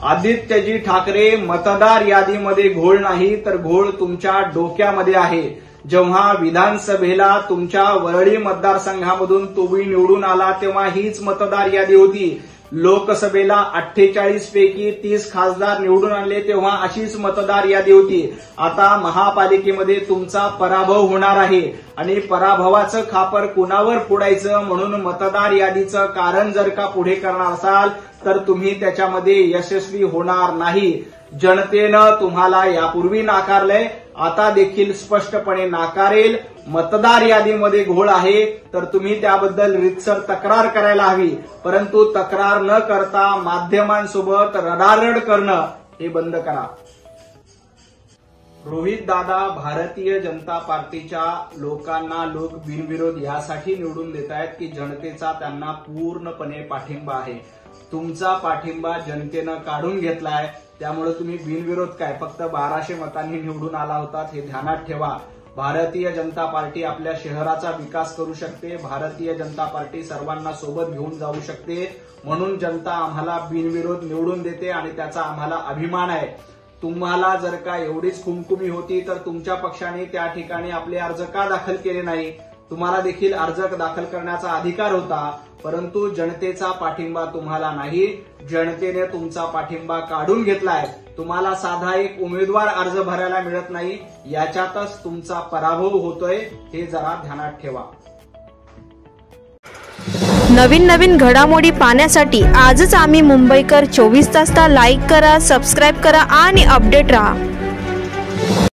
आदित्यजी ठाकरे, मतदार यादीमध्ये घोळ नाही तर घोळ तुमच्या डोक्यामध्ये आहे। जेव्हा विधानसभेला तुमच्या वरळी मतदारसंघामधून तुम्ही निवडून आला तेव्हा हीच मतदार यादी होती। लोकसभेला 48 पैकी 30 खासदार निवडून आणले तेव्हा अशीच मतदार यादी होती। आता महापालिकेमध्ये तुमचा पराभव होणार आहे आणि पराभवाचं खापर कुणावर फोडायचं म्हणून मतदार यादीचं कारण जर का पुढे करणार असाल तर तुम्ही त्याच्यामध्ये यशस्वी होणार नाही। जनतेनं तुम्हाला यापूर्वी नाकारलंय, आता देखील स्पष्टपणे नाकारेल। मतदार यादीमध्ये घोळ आहे तर तुम्ही त्याबद्दल रीतसर तक्रार करायला हवी, परंतु तक्रार न करता माध्यमांसोबत रडारड करणं हे बंद करा। रोहित दादा भारतीय जनता पार्टीच्या लोकांना लोक बिनविरोध यासाठी निवडून देत आहेत की जनतेचा त्यांना पूर्णपणे पाठिंबा आहे। तुमचा पाठिंबा जनतेनं काढून घेतलाय, त्यामुळे तुम्ही बिनविरोध काय फक्त 1200 मतांनी निवडून आला होतात हे ध्यानात ठेवा। भारतीय जनता पार्टी आपल्या शहराचा विकास करू शकते, भारतीय जनता पार्टी सर्वांना सोबत घेऊन जाऊ शकते, म्हणून जनता आम्हाला बिनविरोध निवडून देते आणि त्याचा आम्हाला अभिमान आहे। तुम्हाला जर का एवढीच खुमखुमी होती तर तुमच्या पक्षाने त्या ठिकाणी आपले अर्ज का दाखल केले नाही? तुम्हाला देखील अर्ज दाखल करण्याचा अधिकार होता, परंतु जनतेचा पाठिंबा तुम्हाला नाही, जनतेने तुमचा पाठिंबा काढून घेतलाय। तुम्हाला साधा एक उमेदवार अर्ज भरायला मिळत नाही, याच्यातच तुमचा पराभव होतोय, हे जरा ध्यानात ठेवा। नवीन घडामोडी पाहण्यासाठी आजच आम्ही मुंबईकर 24 तासला लाईक करा, सबस्क्राईब करा आणि अपडेट रहा।